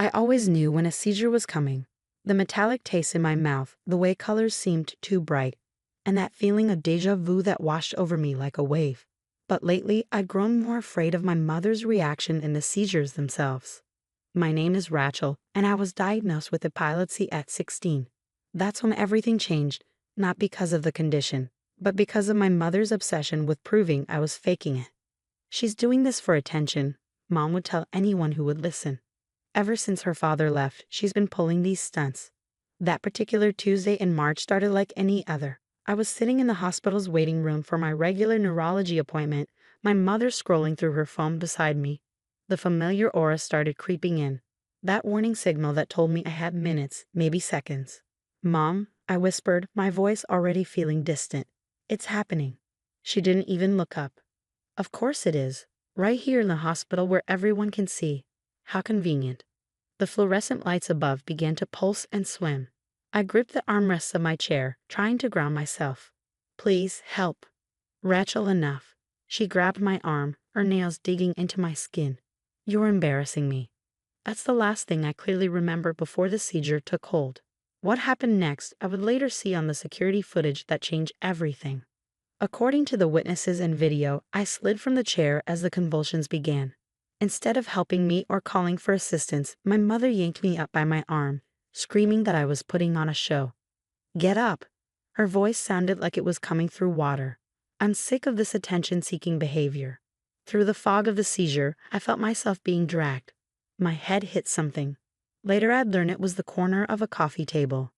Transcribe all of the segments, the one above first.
I always knew when a seizure was coming. The metallic taste in my mouth, the way colors seemed too bright, and that feeling of déjà vu that washed over me like a wave. But lately, I've grown more afraid of my mother's reaction than the seizures themselves. My name is Rachel, and I was diagnosed with epilepsy at 16. That's when everything changed, not because of the condition, but because of my mother's obsession with proving I was faking it. She's doing this for attention, Mom would tell anyone who would listen. Ever since her father left, she's been pulling these stunts. That particular Tuesday in March started like any other. I was sitting in the hospital's waiting room for my regular neurology appointment, my mother scrolling through her phone beside me. The familiar aura started creeping in. That warning signal that told me I had minutes, maybe seconds. "Mom," I whispered, my voice already feeling distant. "It's happening." She didn't even look up. "Of course it is. Right here in the hospital where everyone can see. How convenient." The fluorescent lights above began to pulse and swim. I gripped the armrests of my chair, trying to ground myself. "Please, help." "Rachel, enough." She grabbed my arm, her nails digging into my skin. "You're embarrassing me." That's the last thing I clearly remember before the seizure took hold. What happened next, I would later see on the security footage that changed everything. According to the witnesses and video, I slid from the chair as the convulsions began. Instead of helping me or calling for assistance, my mother yanked me up by my arm, screaming that I was putting on a show. "Get up." Her voice sounded like it was coming through water. I'm sick of this attention-seeking behavior. Through the fog of the seizure, I felt myself being dragged. My head hit something. Later I'd learn it was the corner of a coffee table.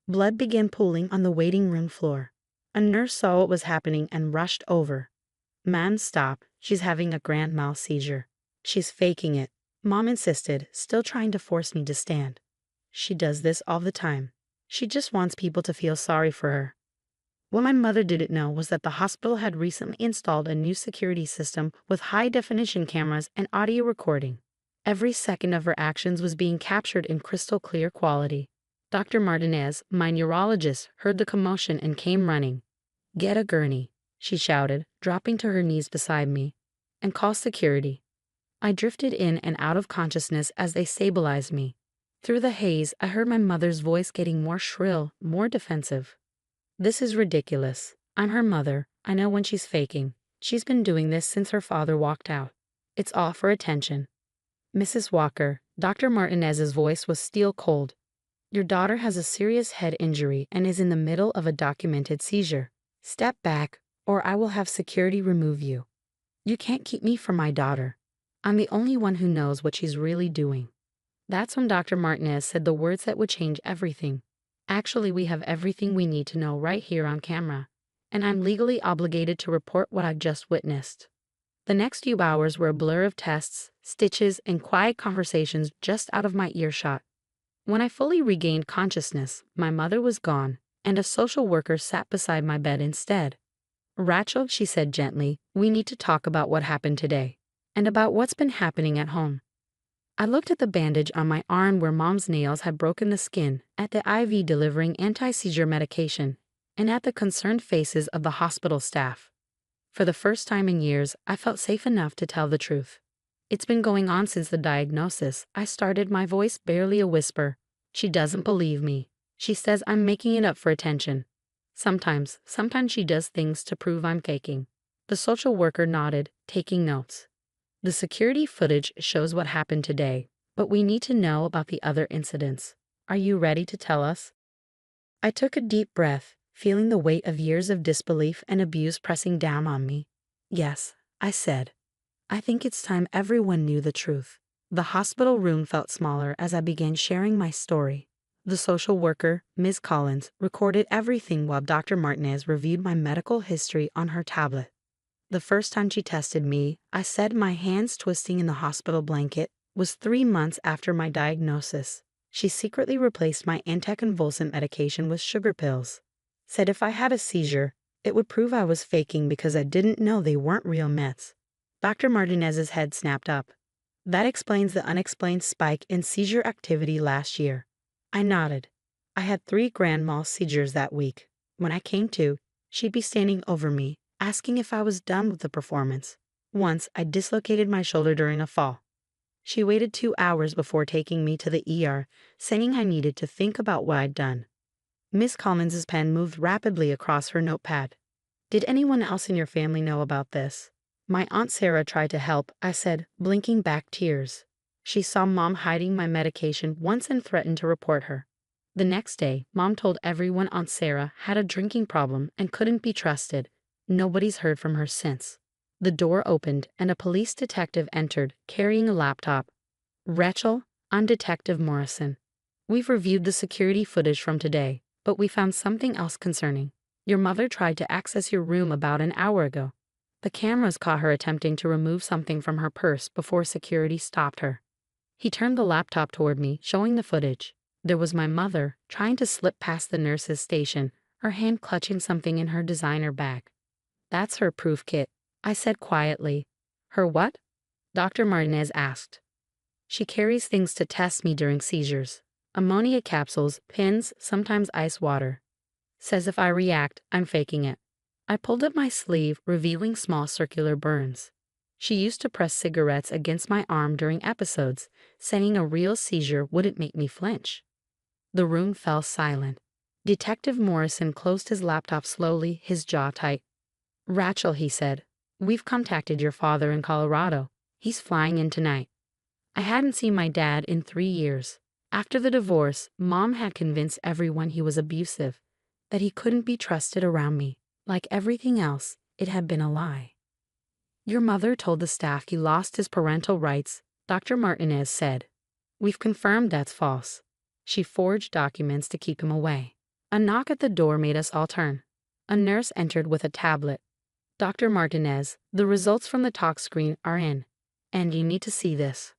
Blood began pooling on the waiting room floor. A nurse saw what was happening and rushed over. "Ma'am, stop. She's having a grand mal seizure." "She's faking it," Mom insisted, still trying to force me to stand. "She does this all the time. She just wants people to feel sorry for her." What my mother didn't know was that the hospital had recently installed a new security system with high-definition cameras and audio recording. Every second of her actions was being captured in crystal clear quality. Dr. Martinez, my neurologist, heard the commotion and came running. "Get a gurney," she shouted, dropping to her knees beside me. "And call security." I drifted in and out of consciousness as they stabilized me. Through the haze, I heard my mother's voice getting more shrill, more defensive. "This is ridiculous. I'm her mother. I know when she's faking. She's been doing this since her father walked out. It's all for attention." "Mrs. Walker," Dr. Martinez's voice was steel cold. "Your daughter has a serious head injury and is in the middle of a documented seizure. Step back, or I will have security remove you. You can't keep me from my daughter. I'm the only one who knows what she's really doing." That's when Dr. Martinez said the words that would change everything. "Actually, we have everything we need to know right here on camera, and I'm legally obligated to report what I've just witnessed." The next few hours were a blur of tests, stitches, and quiet conversations just out of my earshot. When I fully regained consciousness, my mother was gone, and a social worker sat beside my bed instead. "Rachel," she said gently, "we need to talk about what happened today, and about what's been happening at home." I looked at the bandage on my arm where Mom's nails had broken the skin, at the IV delivering anti-seizure medication, and at the concerned faces of the hospital staff. For the first time in years, I felt safe enough to tell the truth. "It's been going on since the diagnosis," I started, my voice barely a whisper. "She doesn't believe me. She says I'm making it up for attention. Sometimes she does things to prove I'm faking." The social worker nodded, taking notes. "The security footage shows what happened today, but we need to know about the other incidents. Are you ready to tell us?" I took a deep breath, feeling the weight of years of disbelief and abuse pressing down on me. "Yes," I said. "I think it's time everyone knew the truth." The hospital room felt smaller as I began sharing my story. The social worker, Ms. Collins, recorded everything while Dr. Martinez reviewed my medical history on her tablet. The first time she tested me, I said, my hands twisting in the hospital blanket, was 3 months after my diagnosis. She secretly replaced my anticonvulsant medication with sugar pills. Said if I had a seizure, it would prove I was faking because I didn't know they weren't real meds. Dr. Martinez's head snapped up. "That explains the unexplained spike in seizure activity last year." I nodded. I had 3 grand mal seizures that week. When I came to, she'd be standing over me, asking if I was done with the performance. Once, I dislocated my shoulder during a fall. She waited 2 hours before taking me to the ER, saying I needed to think about what I'd done. Miss Collins's pen moved rapidly across her notepad. Did anyone else in your family know about this? My Aunt Sarah tried to help, I said, blinking back tears. She saw Mom hiding my medication once and threatened to report her. The next day, Mom told everyone Aunt Sarah had a drinking problem and couldn't be trusted. Nobody's heard from her since. The door opened and a police detective entered, carrying a laptop. Rachel, I'm Detective Morrison. We've reviewed the security footage from today, but we found something else concerning. Your mother tried to access your room about an hour ago. The cameras caught her attempting to remove something from her purse before security stopped her. He turned the laptop toward me, showing the footage. There was my mother, trying to slip past the nurse's station, her hand clutching something in her designer bag. That's her proof kit, I said quietly. Her what? Dr. Martinez asked. She carries things to test me during seizures. Ammonia capsules, pins, sometimes ice water. Says if I react, I'm faking it. I pulled up my sleeve, revealing small circular burns. She used to press cigarettes against my arm during episodes, saying a real seizure wouldn't make me flinch. The room fell silent. Detective Morrison closed his laptop slowly, his jaw tight. Rachel, he said, we've contacted your father in Colorado. He's flying in tonight. I hadn't seen my dad in 3 years. After the divorce, Mom had convinced everyone he was abusive, that he couldn't be trusted around me. Like everything else, it had been a lie. Your mother told the staff he lost his parental rights, Dr. Martinez said. We've confirmed that's false. She forged documents to keep him away. A knock at the door made us all turn. A nurse entered with a tablet. Dr. Martinez, the results from the talk screen are in, and you need to see this.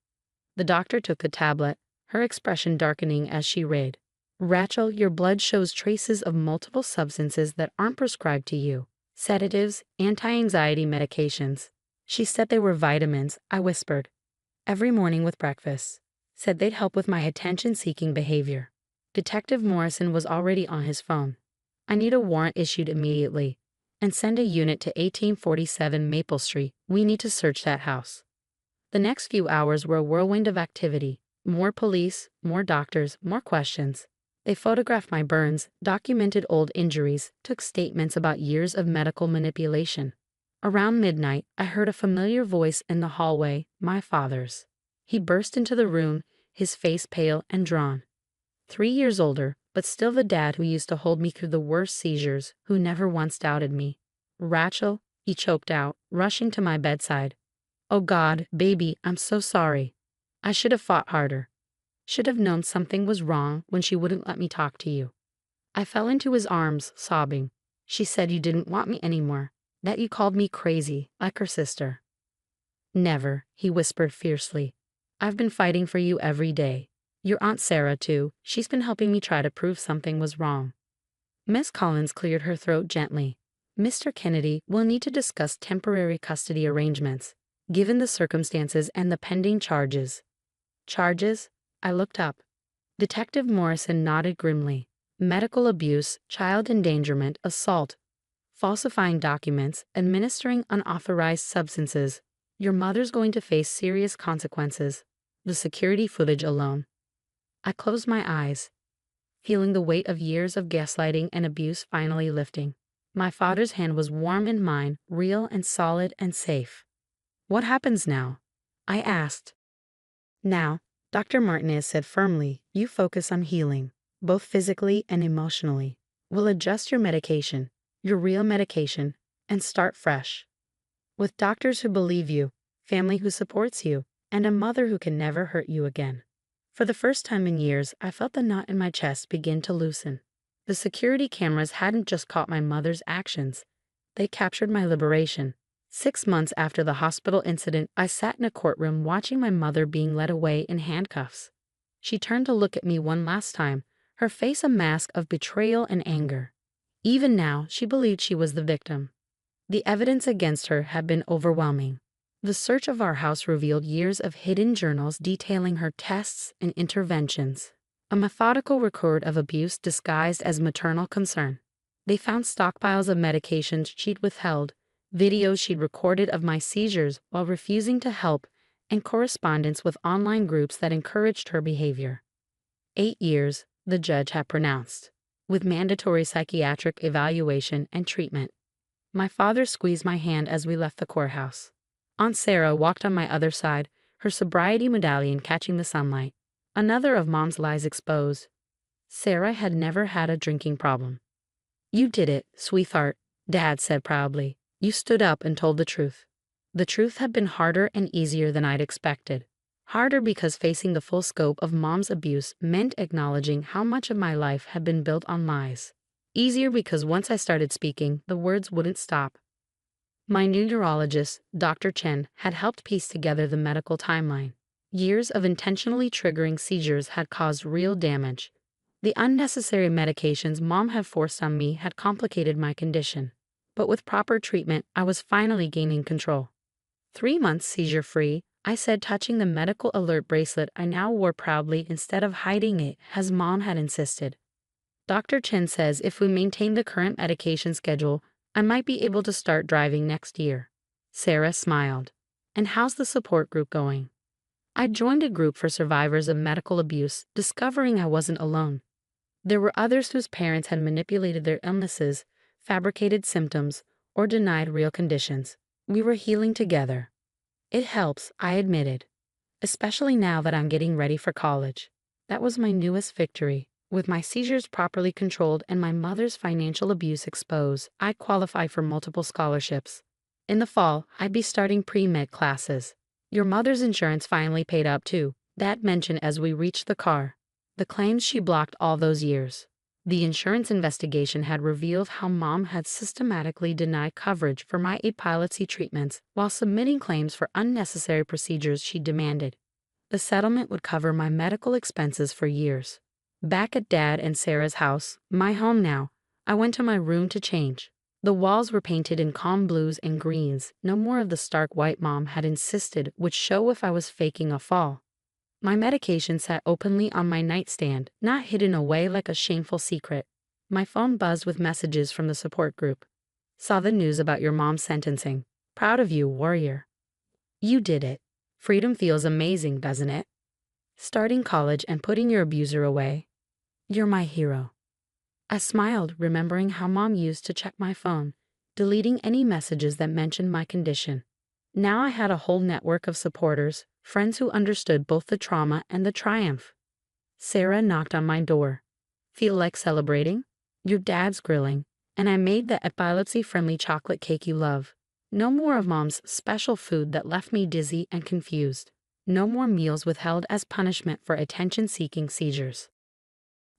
The doctor took the tablet, her expression darkening as she read. Rachel, your blood shows traces of multiple substances that aren't prescribed to you. Sedatives, anti-anxiety medications. She said they were vitamins, I whispered. Every morning with breakfast. Said they'd help with my attention-seeking behavior. Detective Morrison was already on his phone. I need a warrant issued immediately. And send a unit to 1847 Maple Street. We need to search that house. The next few hours were a whirlwind of activity. More police, more doctors, more questions. They photographed my burns, documented old injuries, took statements about years of medical manipulation. Around midnight, I heard a familiar voice in the hallway, my father's. He burst into the room, his face pale and drawn. 3 years older, but still the dad who used to hold me through the worst seizures, who never once doubted me. Rachel, he choked out, rushing to my bedside. Oh God, baby, I'm so sorry. I should have fought harder. Should have known something was wrong when she wouldn't let me talk to you. I fell into his arms, sobbing. She said you didn't want me anymore, that you called me crazy, like her sister. Never, he whispered fiercely. I've been fighting for you every day. Your Aunt Sarah, too, she's been helping me try to prove something was wrong. Miss Collins cleared her throat gently. Mr. Kennedy will need to discuss temporary custody arrangements, given the circumstances and the pending charges. Charges? I looked up. Detective Morrison nodded grimly. Medical abuse, child endangerment, assault, falsifying documents, administering unauthorized substances. Your mother's going to face serious consequences. The security footage alone. I closed my eyes, feeling the weight of years of gaslighting and abuse finally lifting. My father's hand was warm in mine, real and solid and safe. What happens now? I asked. Now, Dr. Martinez said firmly, you focus on healing, both physically and emotionally. We'll adjust your medication, your real medication, and start fresh. With doctors who believe you, family who supports you, and a mother who can never hurt you again. For the first time in years, I felt the knot in my chest begin to loosen. The security cameras hadn't just caught my mother's actions. They captured my liberation. 6 months after the hospital incident, I sat in a courtroom watching my mother being led away in handcuffs. She turned to look at me one last time, her face a mask of betrayal and anger. Even now, she believed she was the victim. The evidence against her had been overwhelming. The search of our house revealed years of hidden journals detailing her tests and interventions. A methodical record of abuse disguised as maternal concern. They found stockpiles of medications she'd withheld, videos she'd recorded of my seizures while refusing to help, and correspondence with online groups that encouraged her behavior. 8 years, the judge had pronounced, with mandatory psychiatric evaluation and treatment. My father squeezed my hand as we left the courthouse. Aunt Sarah walked on my other side, her sobriety medallion catching the sunlight. Another of Mom's lies exposed. Sarah had never had a drinking problem. "You did it, sweetheart," Dad said proudly. "You stood up and told the truth." The truth had been harder and easier than I'd expected. Harder because facing the full scope of Mom's abuse meant acknowledging how much of my life had been built on lies. Easier because once I started speaking, the words wouldn't stop. My new neurologist, Dr. Chen, had helped piece together the medical timeline. Years of intentionally triggering seizures had caused real damage. The unnecessary medications Mom had forced on me had complicated my condition. But with proper treatment, I was finally gaining control. 3 months seizure-free, I said, touching the medical alert bracelet I now wore proudly instead of hiding it, as Mom had insisted. Dr. Chen says if we maintain the current medication schedule, I might be able to start driving next year. Sarah smiled. "And how's the support group going?" I joined a group for survivors of medical abuse, discovering I wasn't alone. There were others whose parents had manipulated their illnesses, fabricated symptoms, or denied real conditions. We were healing together. It helps, I admitted. Especially now that I'm getting ready for college. That was my newest victory. With my seizures properly controlled and my mother's financial abuse exposed, I qualify for multiple scholarships. In the fall, I'd be starting pre-med classes. Your mother's insurance finally paid up too, Dad mentioned as we reached the car. The claims she blocked all those years. The insurance investigation had revealed how Mom had systematically denied coverage for my epilepsy treatments while submitting claims for unnecessary procedures she demanded. The settlement would cover my medical expenses for years. Back at Dad and Sarah's house, my home now, I went to my room to change. The walls were painted in calm blues and greens, no more of the stark white Mom had insisted would show if I was faking a fall. My medication sat openly on my nightstand, not hidden away like a shameful secret. My phone buzzed with messages from the support group. "Saw the news about your mom's sentencing. Proud of you, warrior. You did it. Freedom feels amazing, doesn't it? Starting college and putting your abuser away. You're my hero." I smiled, remembering how Mom used to check my phone, deleting any messages that mentioned my condition. Now I had a whole network of supporters, friends who understood both the trauma and the triumph. Sarah knocked on my door. "Feel like celebrating? Your dad's grilling, and I made the epilepsy-friendly chocolate cake you love. No more of Mom's special food that left me dizzy and confused. No more meals withheld as punishment for attention-seeking seizures."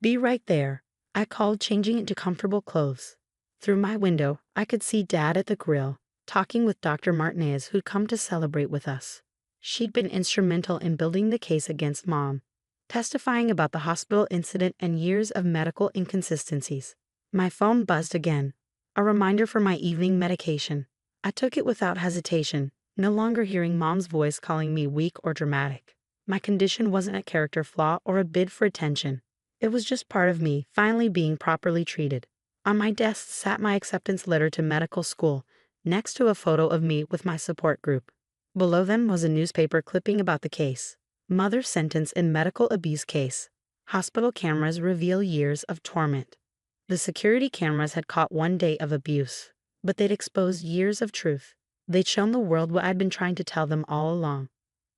"Be right there," I called, changing into comfortable clothes. Through my window, I could see Dad at the grill, talking with Dr. Martinez, who'd come to celebrate with us. She'd been instrumental in building the case against Mom, testifying about the hospital incident and years of medical inconsistencies. My phone buzzed again, a reminder for my evening medication. I took it without hesitation, no longer hearing Mom's voice calling me weak or dramatic. My condition wasn't a character flaw or a bid for attention. It was just part of me finally being properly treated. On my desk sat my acceptance letter to medical school, next to a photo of me with my support group. Below them was a newspaper clipping about the case. "Mother sentenced in medical abuse case. Hospital cameras reveal years of torment." The security cameras had caught one day of abuse, but they'd exposed years of truth. They'd shown the world what I'd been trying to tell them all along.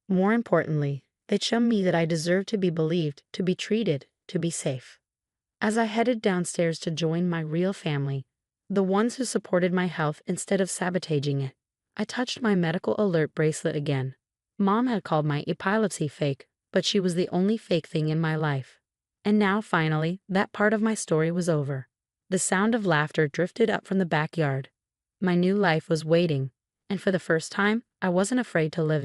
More importantly, they'd shown me that I deserved to be believed, to be treated, to be safe. As I headed downstairs to join my real family, the ones who supported my health instead of sabotaging it, I touched my medical alert bracelet again. Mom had called my epilepsy fake, but she was the only fake thing in my life. And now, finally, that part of my story was over. The sound of laughter drifted up from the backyard. My new life was waiting, and for the first time, I wasn't afraid to live it.